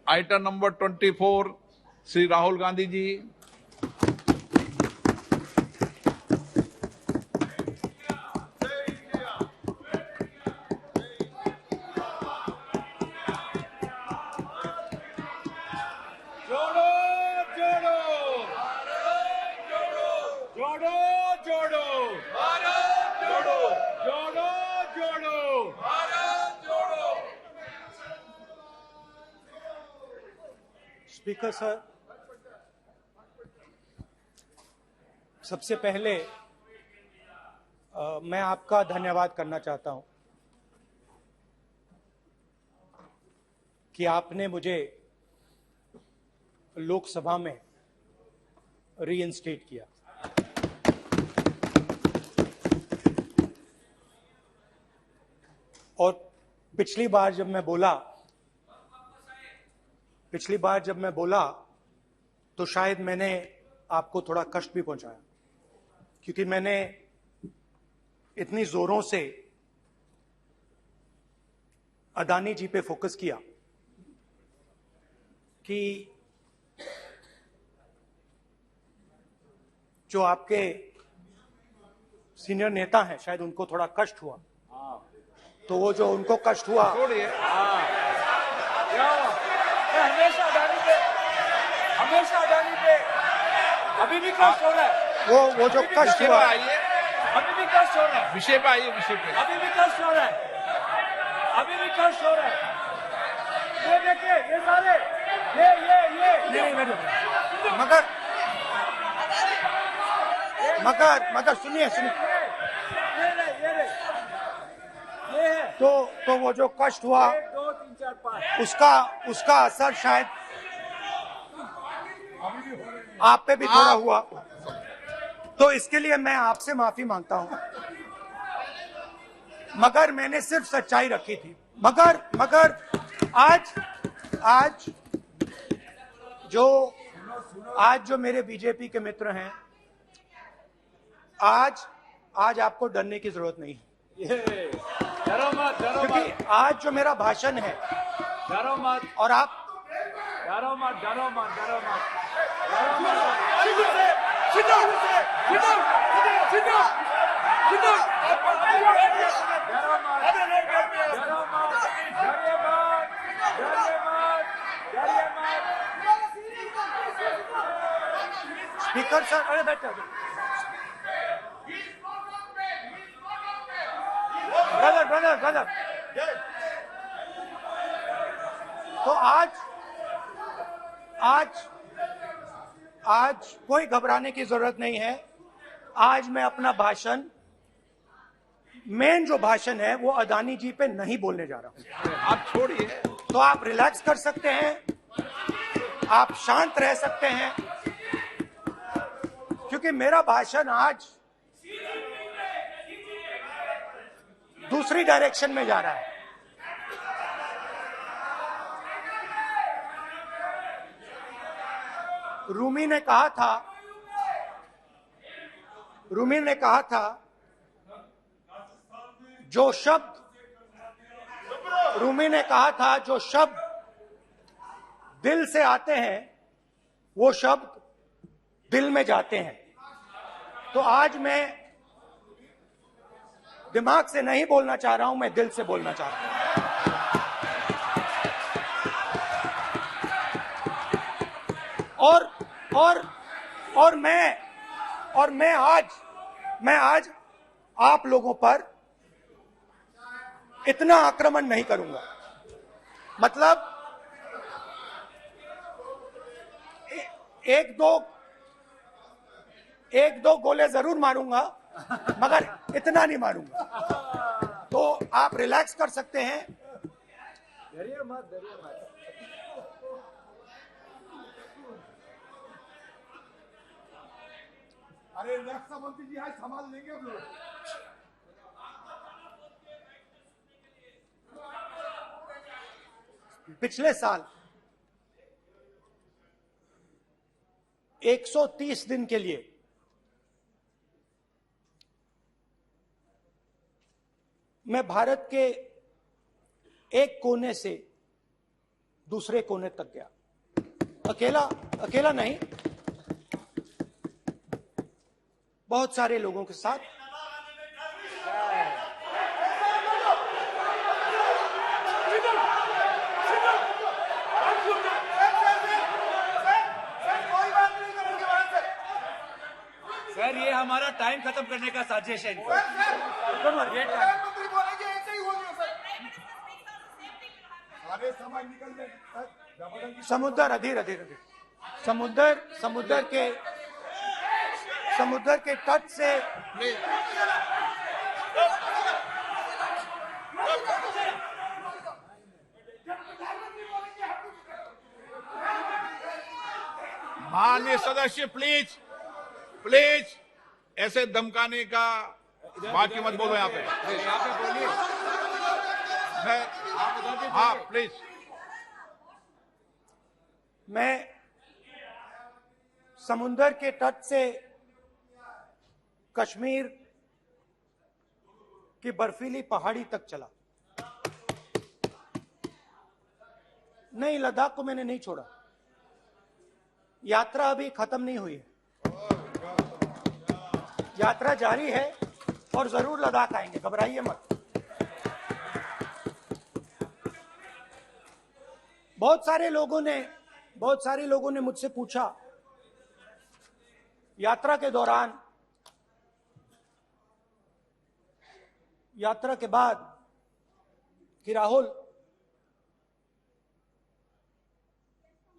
Item number 24 Shri Rahul Gandhi ji. जोड़ो जोड़ो जोड़ो जोड़ो भारत जोड़ो जोड़ो जोड़ो भारत जोड़ो। स्पीकर सर, सबसे पहले मैं आपका धन्यवाद करना चाहता हूं कि आपने मुझे लोकसभा में रीइंस्टेट किया। और पिछली बार जब मैं बोला तो शायद मैंने आपको थोड़ा कष्ट भी पहुंचाया, क्योंकि मैंने इतनी जोरों से अदानी जी पे फोकस किया कि जो आपके सीनियर नेता हैं शायद उनको थोड़ा कष्ट हुआ। तो वो जो उनको कष्ट हुआ, हमेशा अडानी पे अभी भी कष्ट हो रहा है। वो जो कष्ट हुआ, अभी भी कष्ट हो रहा है। विषय पे आइए, विषय पे। अभी भी कष्ट हो रहा है। अभी भी कष्ट हो रहा है। ये देखिए, ये सारे ये मगर सुनिए ये है। तो वो जो कष्ट हुआ 1 2 3 4 5 उसका असर शायद आप पे भी थोड़ा हुआ। तो इसके लिए मैं आपसे माफी मांगता हूं, मगर मैंने सिर्फ सच्चाई रखी थी। मगर आज जो मेरे बीजेपी के मित्र हैं, आज आपको डरने की जरूरत नहीं है, डरो मत क्योंकि आज जो मेरा भाषण है, डरो मत और आप डरो मत डरो मत डरो मत स्पीकर सर, अरे बैठो ब्रदर। तो आज कोई घबराने की जरूरत नहीं है। आज मैं अपना भाषण, मेन जो भाषण है वो अदानी जी पे नहीं बोलने जा रहा हूं। आप छोड़िए, तो आप रिलैक्स कर सकते हैं, आप शांत रह सकते हैं, क्योंकि मेरा भाषण आज दूसरी डायरेक्शन में जा रहा है। रूमी ने कहा था जो शब्द दिल से आते हैं वो शब्द दिल में जाते हैं। तो आज मैं दिमाग से नहीं बोलना चाह रहा हूं, मैं दिल से बोलना चाह रहा हूं। और मैं आज आप लोगों पर इतना आक्रमण नहीं करूंगा। मतलब एक दो गोले जरूर मारूंगा, मगर इतना नहीं मारूंगा। तो आप रिलैक्स कर सकते हैं। डरिए मत अरे रक्षा मंत्री जी आज संभाल लेंगे हम लोग। पिछले साल 130 दिन के लिए मैं भारत के एक कोने से दूसरे कोने तक गया। अकेला नहीं, बहुत सारे लोगों के साथ। सर ये हमारा टाइम खत्म करने का साजिश है इनका। प्रधानमंत्री बोलेंगे ऐसे ही होगा सर। सारे समाज निकल जाए। समुद्र अधीर समुद्र के तट से माननीय सदस्य प्लीज प्लीज ऐसे धमकाने का बात की मत बोलो यहाँ पे। हाँ प्लीज। मैं समुद्र के तट से कश्मीर की बर्फीली पहाड़ी तक चला। नहीं, लद्दाख को मैंने नहीं छोड़ा। यात्रा अभी खत्म नहीं हुई है, यात्रा जारी है और जरूर लद्दाख आएंगे, घबराइए मत। बहुत सारे लोगों ने मुझसे पूछा यात्रा के दौरान, यात्रा के बाद कि राहुल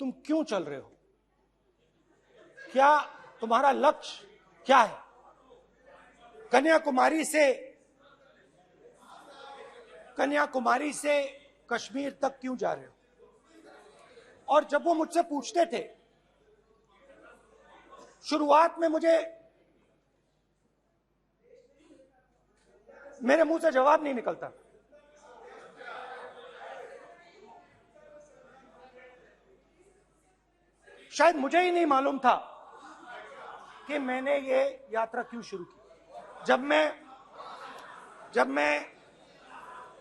तुम क्यों चल रहे हो, क्या तुम्हारा लक्ष्य क्या है, कन्याकुमारी से कश्मीर तक क्यों जा रहे हो। और जब वो मुझसे पूछते थे, शुरुआत में मेरे मुंह से जवाब नहीं निकलता। शायद मुझे ही नहीं मालूम था कि मैंने ये यात्रा क्यों शुरू की। जब मैं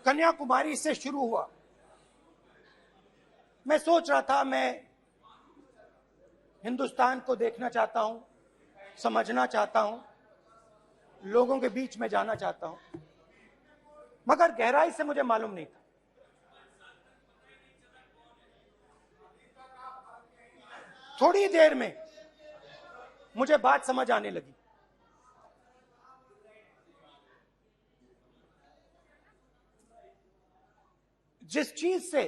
कन्याकुमारी से शुरू हुआ, मैं सोच रहा था मैं हिंदुस्तान को देखना चाहता हूं, समझना चाहता हूं, लोगों के बीच में जाना चाहता हूं, मगर गहराई से मुझे मालूम नहीं था। थोड़ी देर में मुझे बात समझ आने लगी। जिस चीज से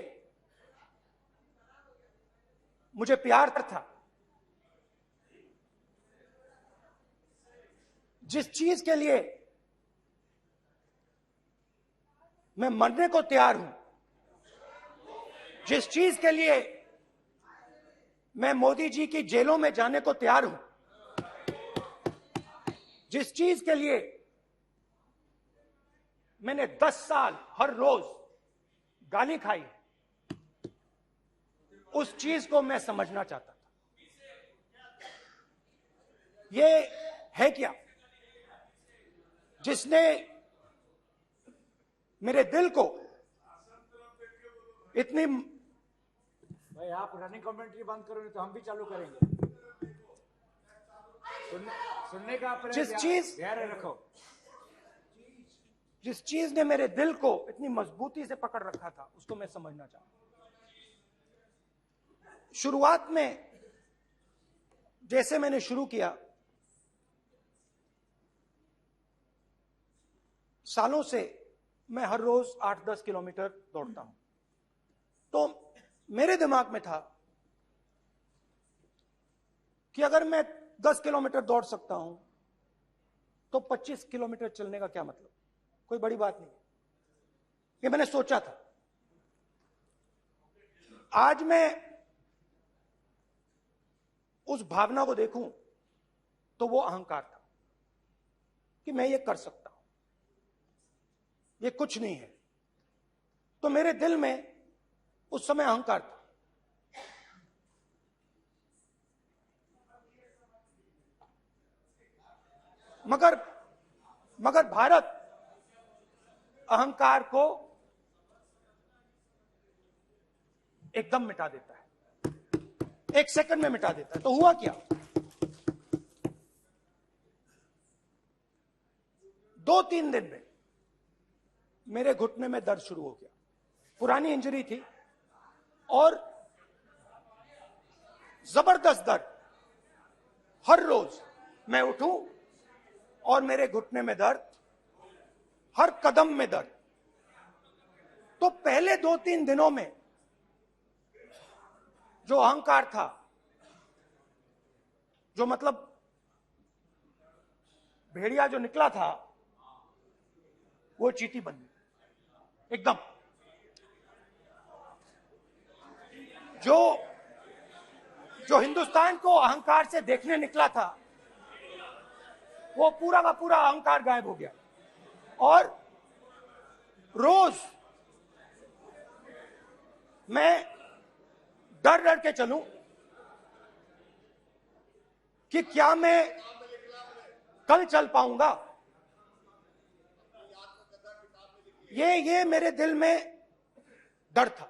मुझे प्यार था, जिस चीज के लिए मैं मरने को तैयार हूं, जिस चीज के लिए मैं मोदी जी की जेलों में जाने को तैयार हूं, जिस चीज के लिए मैंने 10 साल हर रोज गाली खाई, उस चीज को मैं समझना चाहता था। ये है क्या जिसने मेरे दिल को इतनी। भाई आप रनिंग कमेंट्री बंद करो, नहीं तो हम भी चालू करेंगे। सुनने का अपने जिस चीज ने मेरे दिल को इतनी मजबूती से पकड़ रखा था, उसको मैं समझना चाहता। शुरुआत में जैसे मैंने शुरू किया, सालों से मैं हर रोज 8-10 किलोमीटर दौड़ता हूं, तो मेरे दिमाग में था कि अगर मैं 10 किलोमीटर दौड़ सकता हूं तो 25 किलोमीटर चलने का क्या मतलब, कोई बड़ी बात नहीं। ये मैंने सोचा था। आज मैं उस भावना को देखूं तो वो अहंकार था कि मैं ये कर सकता हूं, ये कुछ नहीं है। तो मेरे दिल में उस समय अहंकार था। मगर भारत अहंकार को एकदम मिटा देता है, 1 सेकंड में मिटा देता है। तो हुआ क्या, 2-3 दिन में मेरे घुटने में दर्द शुरू हो गया। पुरानी इंजरी थी और जबरदस्त दर्द। हर रोज मैं उठूं और मेरे घुटने में दर्द, हर कदम में दर्द। तो पहले 2-3 दिनों में जो अहंकार था, जो मतलब भेड़िया जो निकला था, वो चींटी बन गई एकदम। जो हिंदुस्तान को अहंकार से देखने निकला था, वो पूरा का पूरा अहंकार गायब हो गया। और रोज मैं डर डर के चलूं कि क्या मैं कल चल पाऊंगा। ये मेरे दिल में डर था।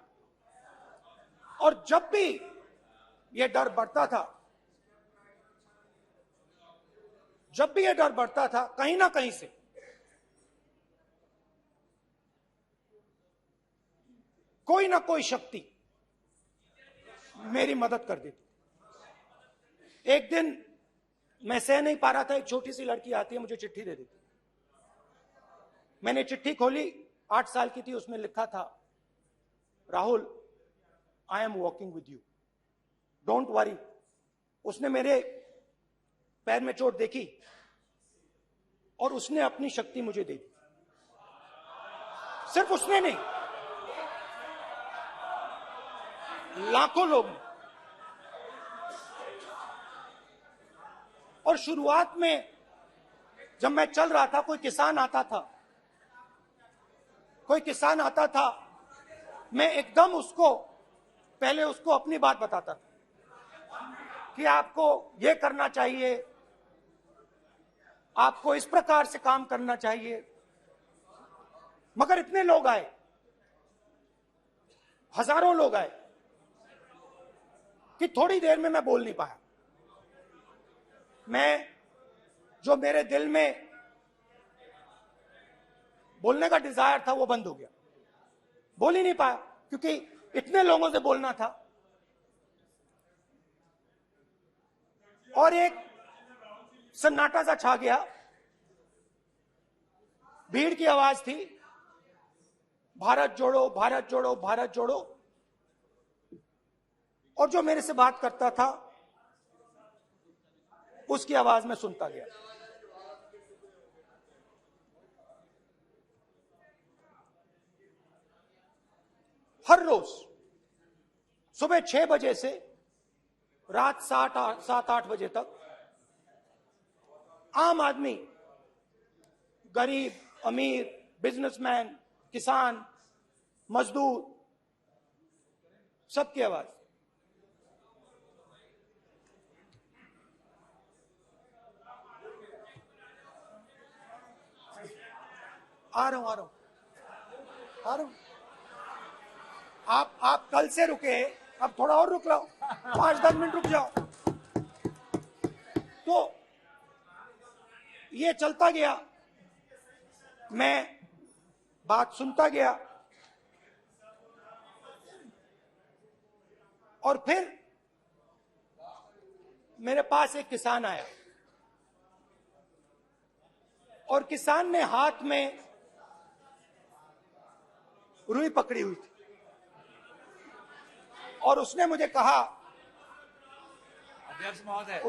और जब भी ये डर बढ़ता था, कहीं ना कहीं से कोई ना कोई शक्ति मेरी मदद कर देती। एक दिन मैं सह नहीं पा रहा था, एक छोटी सी लड़की आती है, मुझे चिट्ठी दे देती। मैंने चिट्ठी खोली, 8 साल की थी, उसमें लिखा था, Rahul, I am walking with you, don't worry. उसने मेरे पैर में चोट देखी और उसने अपनी शक्ति मुझे दे दी। सिर्फ उसने नहीं, लाखों लोग। और शुरुआत में जब मैं चल रहा था, कोई किसान आता था, मैं एकदम पहले उसको अपनी बात बताता था कि आपको ये करना चाहिए, आपको इस प्रकार से काम करना चाहिए। मगर इतने लोग आए, हजारों लोग आए, कि थोड़ी देर में मैं बोल नहीं पाया। जो मेरे दिल में बोलने का डिजायर था, वो बंद हो गया। बोल ही नहीं पाया, क्योंकि इतने लोगों से बोलना था। और एक सन्नाटा सा छा गया। भीड़ की आवाज थी, भारत जोड़ो, भारत जोड़ो, भारत जोड़ो। और जो मेरे से बात करता था, उसकी आवाज में सुनता गया। हर रोज सुबह 6 बजे से रात 7-8 बजे तक आम आदमी, गरीब, अमीर, बिजनेसमैन, किसान, मजदूर, सबकी आवाज। आ रहा हूं। आप कल से रुके, अब थोड़ा और रुक लो, 5-10 मिनट रुक जाओ। तो ये चलता गया, मैं बात सुनता गया। और फिर मेरे पास एक किसान आया, और किसान ने हाथ में रुई पकड़ी हुई थी, और उसने मुझे कहा, अध्यक्ष महोदय,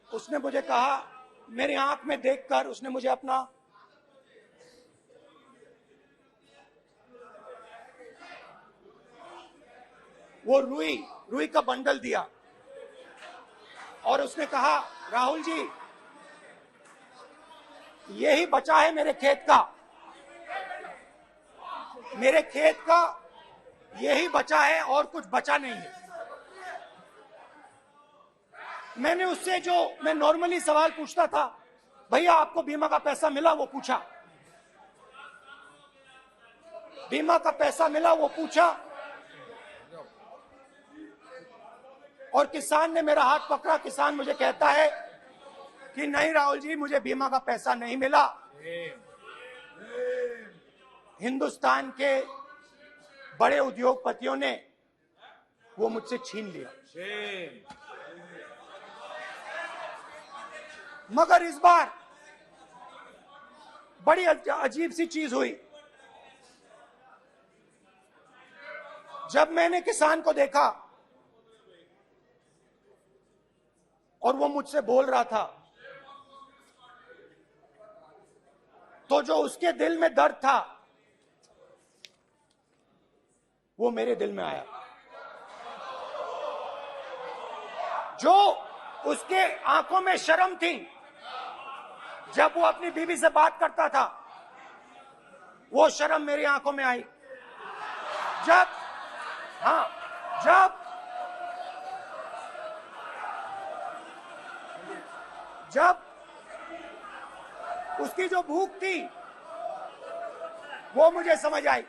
उसने मुझे कहा, मेरी आंख में देखकर उसने मुझे अपना वो रुई का बंडल दिया, और उसने कहा, राहुल जी, यही बचा है मेरे खेत का यही बचा है, और कुछ बचा नहीं है। मैंने उससे, जो मैं नॉर्मली सवाल पूछता था, भैया आपको बीमा का पैसा मिला, वो पूछा। बीमा का पैसा मिला, वो पूछा। और किसान ने मेरा हाथ पकड़ा। किसान मुझे कहता है कि नहीं राहुल जी, मुझे बीमा का पैसा नहीं मिला, हिंदुस्तान के बड़े उद्योगपतियों ने वो मुझसे छीन लिया। मगर इस बार बड़ी अजीब सी चीज हुई। जब मैंने किसान को देखा और वो मुझसे बोल रहा था, तो जो उसके दिल में दर्द था वो मेरे दिल में आया। जो उसके आंखों में शर्म थी जब वो अपनी बीवी से बात करता था, वो शर्म मेरी आंखों में आई। जब उसकी जो भूख थी वो मुझे समझ आई।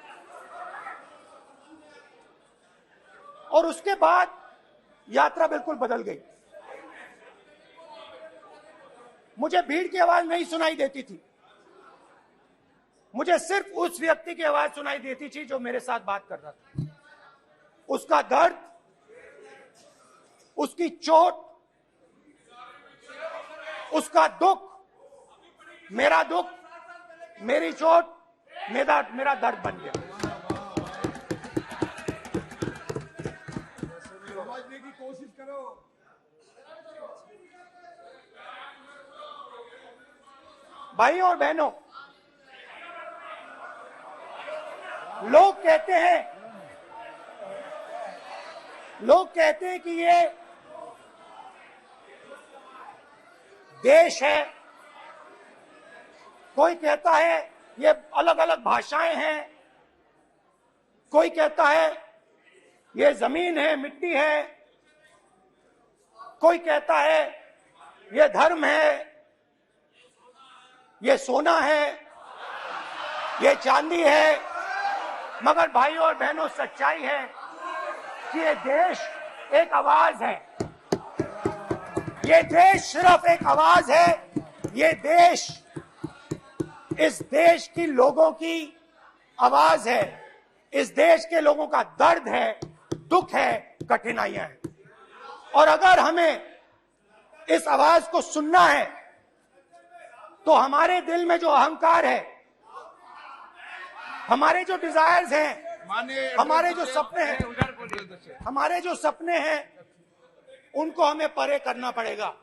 और उसके बाद यात्रा बिल्कुल बदल गई। मुझे भीड़ की आवाज नहीं सुनाई देती थी, मुझे सिर्फ उस व्यक्ति की आवाज सुनाई देती थी जो मेरे साथ बात कर रहा था। उसका दर्द, उसकी चोट, उसका दुख, मेरा दुख, मेरी चोट, मेरा दर्द बन गया। समझने की कोशिश करो। भाई और बहनों, लोग कहते हैं कि ये देश है, कोई कहता है ये अलग अलग भाषाएं हैं, कोई कहता है ये जमीन है, मिट्टी है, कोई कहता है ये धर्म है, ये सोना है, ये चांदी है। मगर भाइयों और बहनों, सच्चाई है कि ये देश एक आवाज है। ये देश सिर्फ एक आवाज है। ये देश, इस देश की लोगों की आवाज है। इस देश के लोगों का दर्द है, दुख है, कठिनाइयां हैं। और अगर हमें इस आवाज को सुनना है तो हमारे दिल में जो अहंकार है, हमारे जो डिजायर्स हैं, हमारे जो सपने हैं, उनको हमें परे करना पड़ेगा।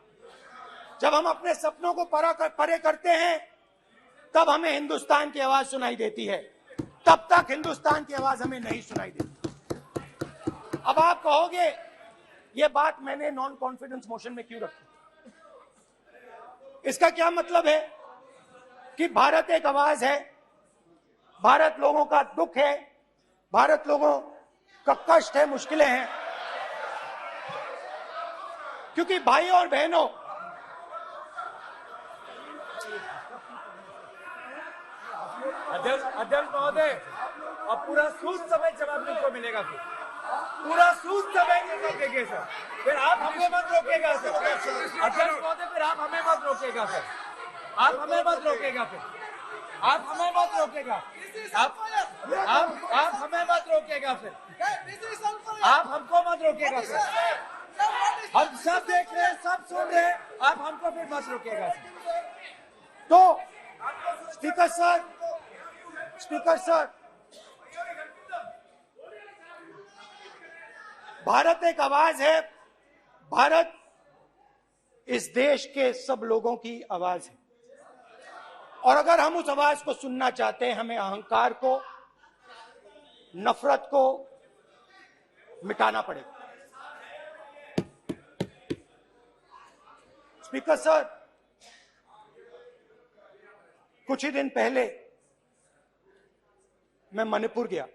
जब हम अपने सपनों को परे करते हैं तब हमें हिंदुस्तान की आवाज सुनाई देती है, तब तक हिंदुस्तान की आवाज हमें नहीं सुनाई देती। अब आप कहोगे ये बात मैंने नॉन कॉन्फिडेंस मोशन में क्यों रखी? इसका क्या मतलब है कि भारत एक आवाज है, भारत लोगों का दुख है, भारत लोगों का कष्ट है, मुश्किलें हैं। क्योंकि भाइयों और बहनों, अध्यक्ष महोदय, अब पूरा सूद समय जवाब को मिलेगा, पूरा सूद समय रोकेंगे सर, फिर आप हमें मत रोकेगा सर। अध्यक्ष महोदय, फिर आप हमें मत रोकेगा सर, आप हमें मत रोकेगा, फिर आप हमें मत रोकेगा, आप हमें मत रोकेगा, फिर आप हमको मत रोकेगा सर। हम सब देख रहे हैं, सब सुन रहे हैं, आप हमको फिर मत रोकेगा सर। तो स्पीकर सर, भारत एक आवाज है, भारत इस देश के सब लोगों की आवाज है। और अगर हम उस आवाज को सुनना चाहते हैं, हमें अहंकार को, नफरत को मिटाना पड़ेगा। स्पीकर सर, कुछ ही दिन पहले मैं मणिपुर गया।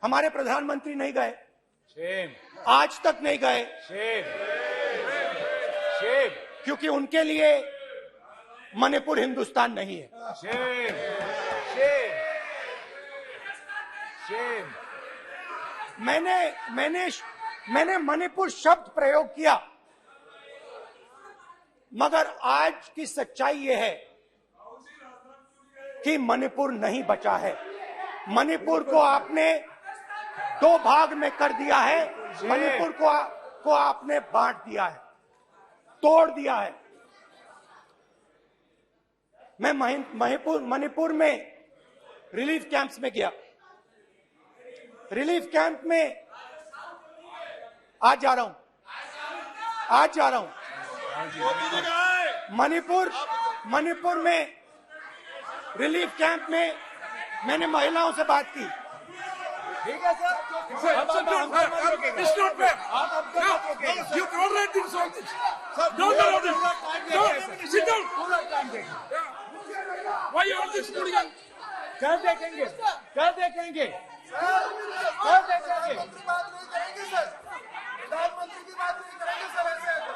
हमारे प्रधानमंत्री नहीं गए, आज तक नहीं गए, क्योंकि उनके लिए मणिपुर हिंदुस्तान नहीं है। मैंने मणिपुर शब्द प्रयोग किया, मगर आज की सच्चाई यह है कि मणिपुर नहीं बचा है। मणिपुर को आपने दो भाग में कर दिया है। मणिपुर को आपने बांट दिया है, तोड़ दिया है। मैं मणिपुर में रिलीफ कैंप्स में गया। रिलीफ कैंप में आज जा रहा हूं। मणिपुर में रिलीफ कैंप में मैंने महिलाओं से बात की। ठीक है sir, It's not fair. No, you tolerate this all this. Don't allow this. No, sit down. पूरा टाइम देखेंगे। Why you all this hooligan? कल देखेंगे। बात नहीं करेंगे सर, प्रधानमंत्री की बात नहीं करेंगे सर, ऐसे है तो।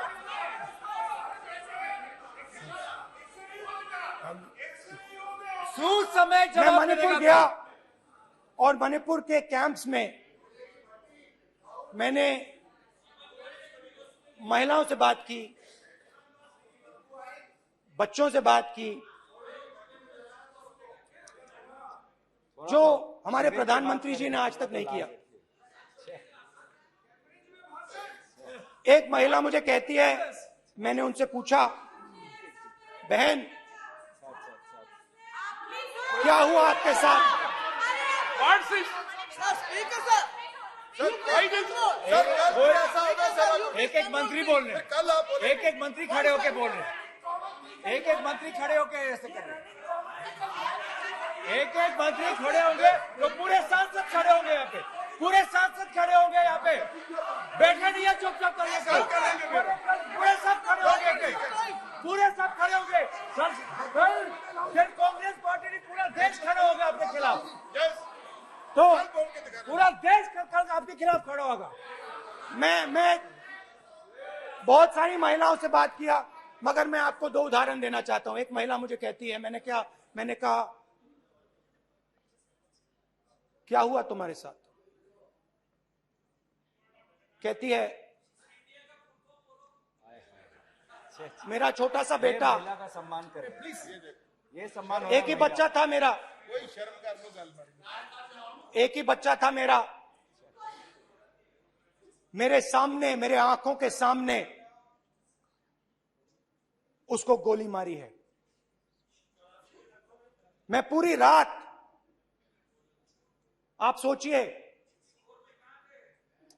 सूद समय मैं जवाब मणिपुर मिलेगा। गया और मणिपुर के कैंप्स में मैंने महिलाओं से बात की, बच्चों से बात की, जो हमारे प्रधानमंत्री जी ने आज तक नहीं किया। एक महिला मुझे कहती है, मैंने उनसे पूछा, बहन क्या हुआ आपके साथ? What's this? एक मंत्री बोल रहे हैं, कल आप बोले एक मंत्री खड़े होके बोल रहे हैं, एक मंत्री खड़े होके ऐसे कर रहे हैं, एक मंत्री खड़े होंगे तो पूरे सांसद खड़े होंगे यहाँ पे, पूरे सांसद खड़े होंगे यहाँ पे, बैठे नहीं है चुपचाप करके, पूरे सब खड़े होंगे, पूरे सब खड़े होंगे, फिर कांग्रेस पार्टी ने पूरा देश खड़ा होगा आपके खिलाफ, तो पूरा देश कल आपके खिलाफ खड़ा होगा। मैं बहुत सारी महिलाओं से बात किया, मगर मैं आपको दो उदाहरण देना चाहता हूं। एक महिला मुझे कहती है, मैंने कहा क्या हुआ तुम्हारे साथ? कहती है, मेरा छोटा सा बेटा, महिला का सम्मान करें प्लीज, ये सम्मान एक ही बच्चा था मेरा, कोई शर्म कर लो गल मारी। एक ही बच्चा था मेरा, मेरे सामने, मेरे आंखों के सामने उसको गोली मारी है। मैं पूरी रात, आप सोचिए,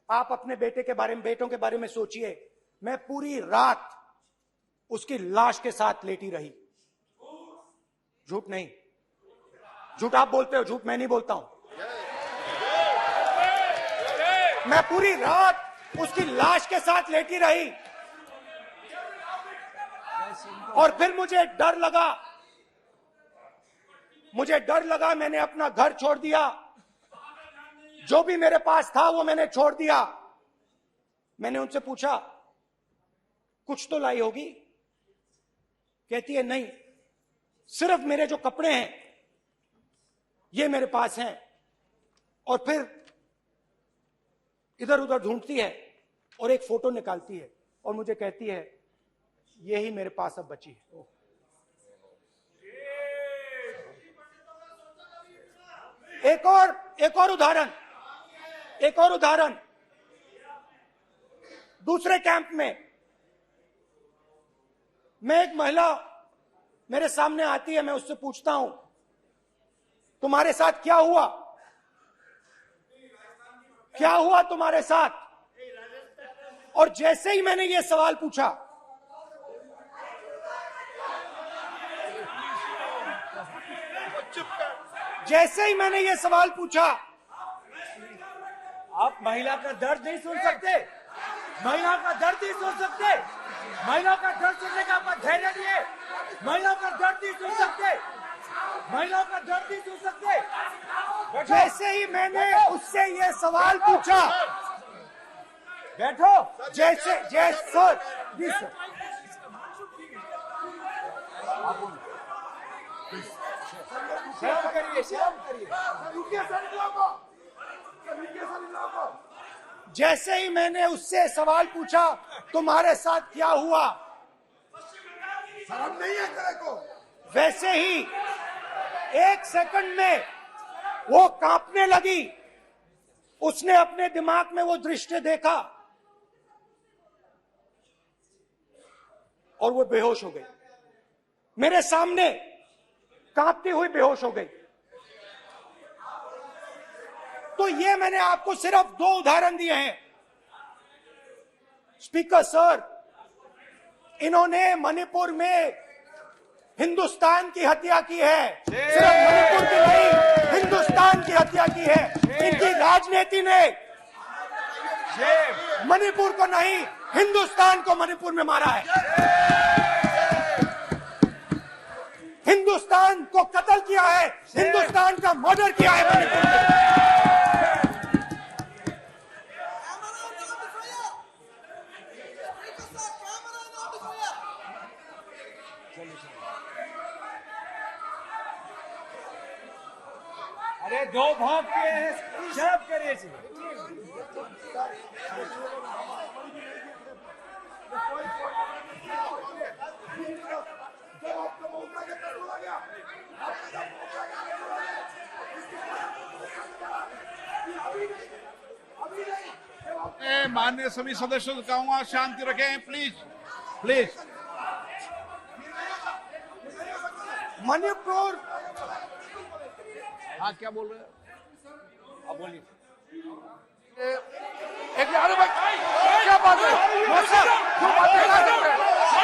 आप अपने बेटों के बारे में सोचिए, मैं पूरी रात उसकी लाश के साथ लेटी रही। झूठ नहीं, झूठ आप बोलते हो, झूठ मैं नहीं बोलता हूं। मैं पूरी रात उसकी लाश के साथ लेटी रही और फिर मुझे डर लगा, मैंने अपना घर छोड़ दिया, जो भी मेरे पास था वो मैंने छोड़ दिया। मैंने उनसे पूछा, कुछ तो लाई होगी? कहती है, नहीं, सिर्फ मेरे जो कपड़े हैं ये मेरे पास हैं। और फिर इधर उधर ढूंढती है और एक फोटो निकालती है और मुझे कहती है, यही मेरे पास अब बची है। एक और उदाहरण, दूसरे कैंप में मैं, एक महिला मेरे सामने आती है, मैं उससे पूछता हूं, तुम्हारे साथ क्या हुआ? क्या हुआ तुम्हारे साथ? और जैसे ही मैंने ये सवाल पूछा, आप महिला का दर्द नहीं सुन सकते, महिला का दर्द नहीं सुन सकते, महिला का दर्द सुनने का आपका धैर्य नहीं है, महिला का दर्द नहीं सुन सकते, महिला का दर्द नहीं सुन सकते। जैसे ही मैंने उससे ये सवाल पूछा, बैठो, सर, जी सर, शर्म करिए, शर्म करिए। जैसे ही मैंने उससे सवाल पूछा तुम्हारे साथ क्या हुआ, शर्म नहीं है तेरे को? वैसे ही 1 सेकंड में वो कांपने लगी। उसने अपने दिमाग में वो दृश्य देखा और वो बेहोश हो गई। मेरे सामने कांपती हुई बेहोश हो गई। तो ये मैंने आपको सिर्फ 2 उदाहरण दिए हैं। स्पीकर सर, इन्होंने मणिपुर में हिंदुस्तान की हत्या की है। सिर्फ मणिपुर की नहीं, हिंदुस्तान की हत्या की है। इनकी राजनीति ने मणिपुर को नहीं, हिंदुस्तान को मणिपुर में मारा है। हिंदुस्तान को कत्ल किया है, हिंदुस्तान का मर्डर किया है मणिपुर में। अरे 2 भाग के हैं, सब करिए छी। माननीय सभी सदस्यों से कहूंगा शांति रखें, प्लीज प्लीज। मणिपुर, हाँ क्या बोल रहे हैं? अब बोलिए। एक अरे भाई क्या बात है? क्यों बात नहीं कर सकते?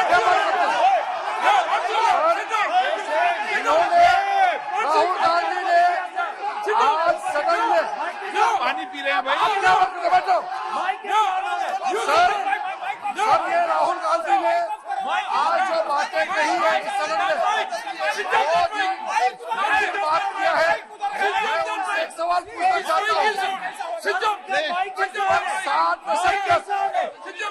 क्या बात करते हैं? इन्होंने राहुल गांधी ने आज सदन में पानी पी रहे हैं भाई। आप क्या बात करते? बैठो सर। सर ये राहुल गांधी ने आज जो बातें कही है इस सदन में बहुत ही गंभीर बात किया है। मैं उनसे एक सवाल पूछना चाहता हूँ। 7 दशक तक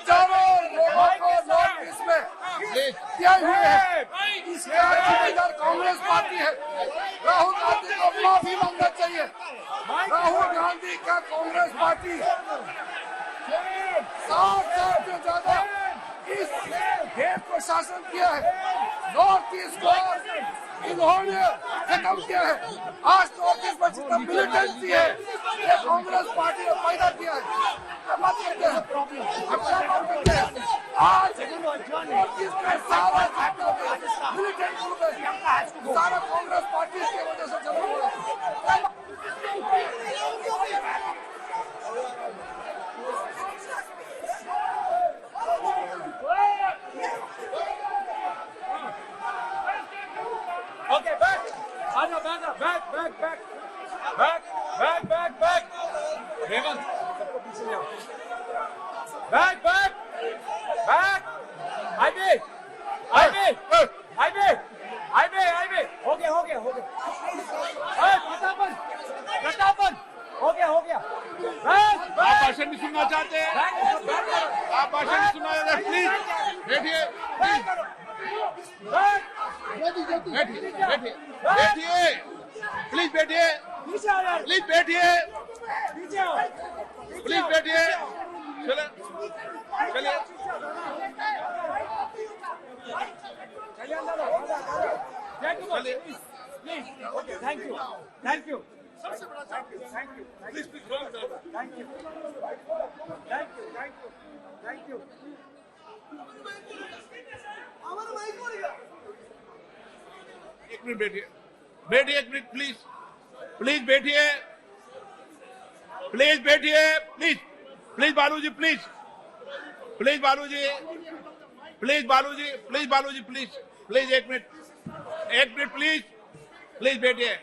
चारों लोगों को नॉर्थ ईस्ट में किए हुए हैं। इसका जिम्मेदार कांग्रेस पार्टी है। राहुल गांधी को माफी मांगना चाहिए। राहुल गांधी का कांग्रेस पार्टी 7 साल से ज्यादा इस देश को शासन किया है। नॉर्थ ईस्ट को इन्होंने खत्म किया है। आज नॉर्थ ईस्ट में जितना मिलिटेंसी है ये कांग्रेस पार्टी ने पैदा किया है। क्या बात करते हैं? अब क्या बात करते हैं? आज नॉर्थ ईस्ट में सारा मिलिटेंट ग्रुप है, सारा कांग्रेस पार्टी की वजह से चल रहा है। Okay, back. Anna, back. Hemant, सबको पीछे ले आओ। Back. IB. हो गया। प्रतापन, हो गया। आप भाषण नहीं सुनना चाहते हैं? आप भाषण नहीं सुनना चाहते? प्लीज बैठिए, प्लीज बैठिए, चलिए। Okay, thank you. Thank you. एक मिनट बैठिए, एक मिनट प्लीज बैठिए, बालू जी, प्लीज एक मिनट प्लीज बैठिए।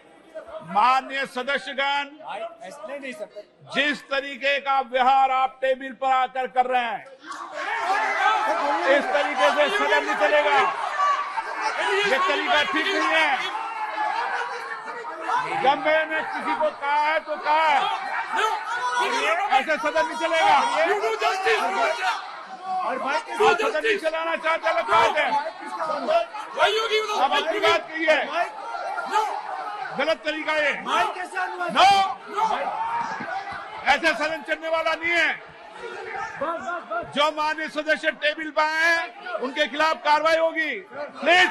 माननीय सदस्यगण, एक्सप्लेन नहीं सकते। जिस तरीके का व्यवहार आप टेबल पर आकर कर रहे हैं, इस तरीके से सदन नहीं चलेगा। ये तरीका ठीक नहीं है। जब मैंने किसी को कहा है तो कहा है, ऐसे सदन नहीं चलेगा। और भाई आप सदन नहीं चलाना चाहते लोग बात है। आप अपनी बात कहिए, गलत तरीका है। माइक कैसे अनुमति? नो, ऐसे सदन चलने वाला नहीं है। जो माननीय सदस्य टेबल पर आए उनके खिलाफ कार्रवाई होगी। प्लीज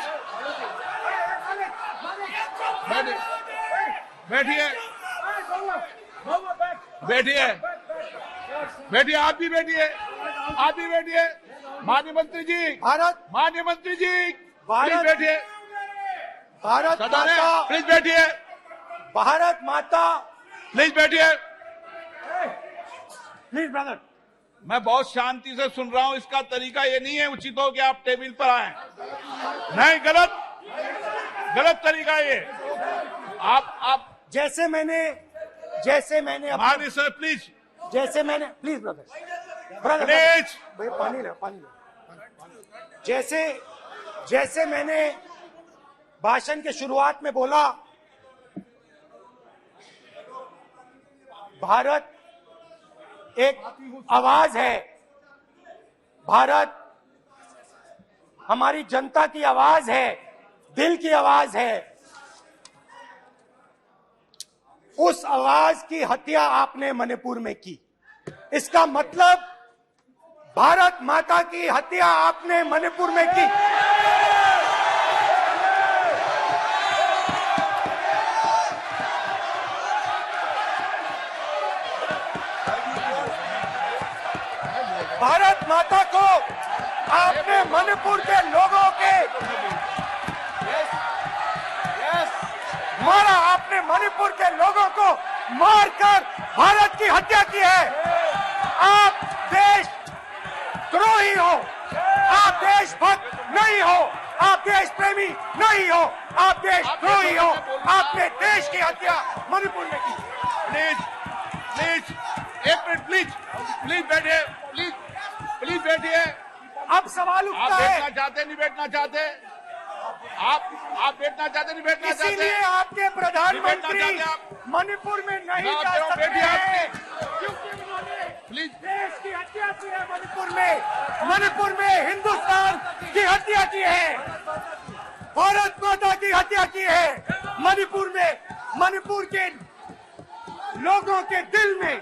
बैठिए, बैठिए, बैठिए, आप भी बैठिए, आप भी बैठिए। माननीय मंत्री जी, माननीय मंत्री जी, प्लीज बैठिए। भारत माता, प्लीज बैठिए, भारत माता, प्लीज बैठिए। Please brother. मैं बहुत शांति से सुन रहा हूं, इसका तरीका ये नहीं है उचित हो कि आप टेबल पर आए। नहीं, गलत तरीका ये। आप जैसे मैंने माननीय sir please, please brother please, भैया पानी ले। जैसे मैंने भाषण के शुरुआत में बोला, भारत एक आवाज है, भारत हमारी जनता की आवाज है, दिल की आवाज है। उस आवाज की हत्या आपने मणिपुर में की। इसका मतलब भारत माता की हत्या आपने मणिपुर में की। भारत माता को आपने मणिपुर के लोगों के मारा, आपने मणिपुर के लोगों को मारकर भारत की हत्या की है। आप देशद्रोही हो, आप देशभक्त नहीं हो, आप देश प्रेमी नहीं हो, आप देशद्रोही हो। आपने देश की हत्या मणिपुर में की। प्लीज, प्लीज, एक मिनट, प्लीज बैठिए, प्लीज बैठिए। अब सवाल आप उठता है, बैठना चाहते नहीं बैठना चाहते, आप बैठना चाहते नहीं बैठना चाहते, इसीलिए आपके बैठना प्रधानमंत्री चाहते आप। मणिपुर में नहीं मैं जा सकते बैठिए आप। हैं, क्योंकि उन्होंने प्लीज, देश की हत्या की है। मणिपुर में हिंदुस्तान की हत्या की है, भारत माता की हत्या की है। मणिपुर में, मणिपुर के लोगों के दिल में।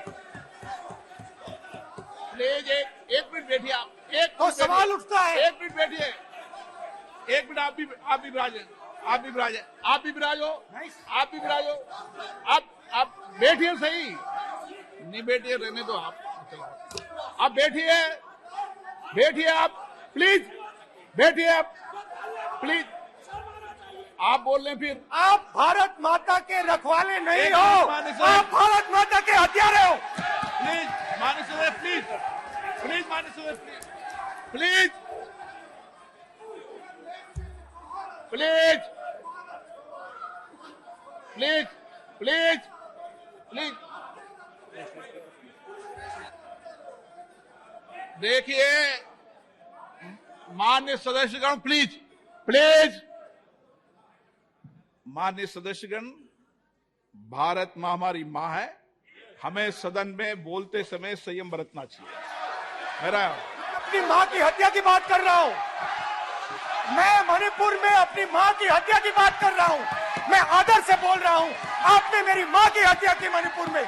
प्लीज एक मिनट बैठिए आप। एक तो मिनट सवाल बैठिए। उठता है, एक मिनट बैठिए, एक मिनट। आप भी विराजे, आप भी विराजे, आप भी विराजो, आप भी विराजो। आप बैठिए सही, नहीं बैठिए रहने दो आप बैठिए आप, प्लीज बैठिए आप, प्लीज। आप बोल रहे हैं फिर। आप भारत माता के रखवाले नहीं एक हो, मिनट माननीय सर। आप भारत माता के हत्यारे हो। प्लीज माननीय सदस्य, प्लीज माननीय सदस्य, प्लीज देखिए माननीय सदस्यगण, प्लीज माननीय सदस्यगण, भारत मां हमारी मां है, हमें सदन में बोलते समय संयम बरतना चाहिए। मेरा अपनी माँ की हत्या की बात कर रहा हूँ, मैं मणिपुर में अपनी माँ की हत्या की बात कर रहा हूँ, मैं आदर से बोल रहा हूँ। आपने मेरी माँ की हत्या की मणिपुर में।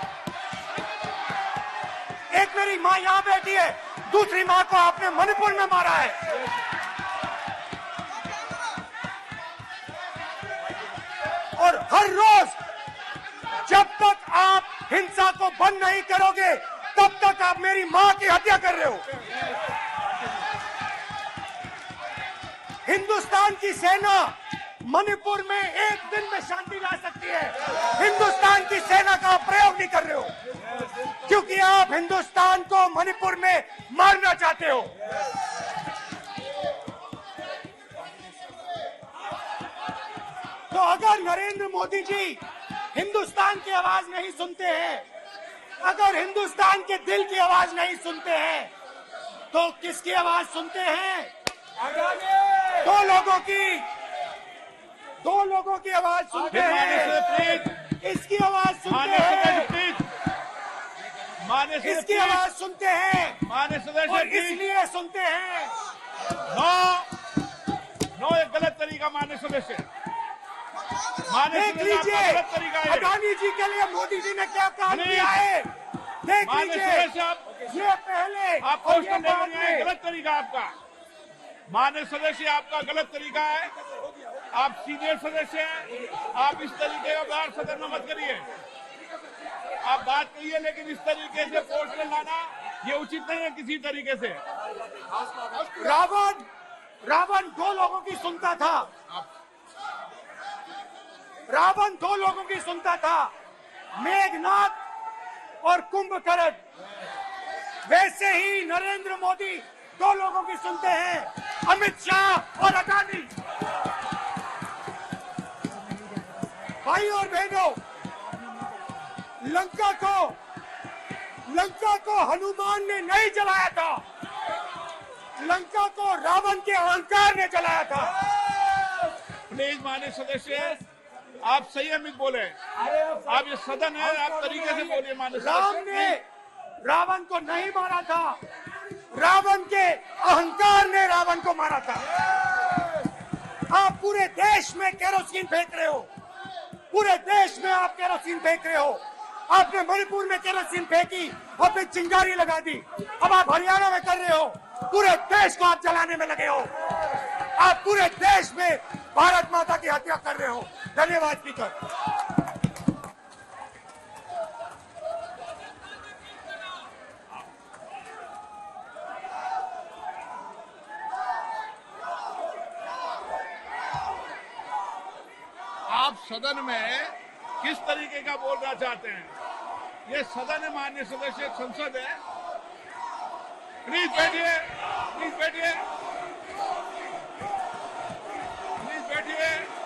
एक मेरी माँ यहाँ बैठी है, दूसरी माँ को आपने मणिपुर में मारा है। और हर रोज जब तक आप हिंसा को बंद नहीं करोगे, तब तक आप मेरी माँ की हत्या कर रहे हो। हिंदुस्तान की सेना मणिपुर में एक दिन में शांति ला सकती है, हिंदुस्तान की सेना का आप प्रयोग नहीं कर रहे हो, क्योंकि आप हिंदुस्तान को मणिपुर में मारना चाहते हो। तो अगर नरेंद्र मोदी जी हिंदुस्तान की आवाज नहीं सुनते हैं, अगर हिंदुस्तान के दिल की आवाज नहीं सुनते हैं, तो किसकी आवाज सुनते हैं? दो लोगों की आवाज सुनते हैं। इसकी आवाज सुनते हैं, इसकी आवाज सुनते हैं, माननीय सदस्य, और इसलिए सुनते हैं। नो एक गलत तरीका माननीय सदस्य, देख लीजिए गलत तरीका है। अडानी जी के लिए मोदी जी ने क्या काम किया है। देख माननीय लीजिए, सदस्य, ये पहले आप और ये क्वेश्चन ले बाद रहे हैं, में। गलत तरीका आपका। माननीय सदस्य, आपका गलत तरीका है। आप सीनियर सदस्य हैं, आप इस तरीके का व्यवहार सदन में मत करिए। आप बात करिए, लेकिन इस तरीके से क्वेश्चन लाना ये उचित नहीं है किसी तरीके से। रावण दो लोगों की सुनता था। रावण दो लोगों की सुनता था, मेघनाथ और कुंभकर्ण। वैसे ही नरेंद्र मोदी दो लोगों की सुनते हैं, अमित शाह और अडानी। भाई और बहनों, लंका को हनुमान ने नहीं जलाया था, लंका को रावण के अहंकार ने जलाया था। प्लीज माननीय सदस्य, आप संयमित बोले। आप ये सदन है, आप तरीके से बोलिए। माननीय राम सदस्य, ने रावण को नहीं मारा था, रावण के अहंकार ने रावण को मारा था। आप पूरे देश में केरोसिन फेंक रहे हो, पूरे देश में आप केरोसिन फेंक रहे हो। आपने मणिपुर में केरोसिन फेंकी, आपने चिंगारी लगा दी। अब आप हरियाणा में कर रहे हो, पूरे देश को आप जलाने में लगे हो। आप पूरे देश में भारत माता की हत्या कर रहे हो। धन्यवाद स्पीकर। आप सदन में किस तरीके का बोलना चाहते हैं? ये सदन है माननीय सदस्य, एक संसद है। प्लीज बैठिए, प्लीज बैठिए, प्लीज बैठिए।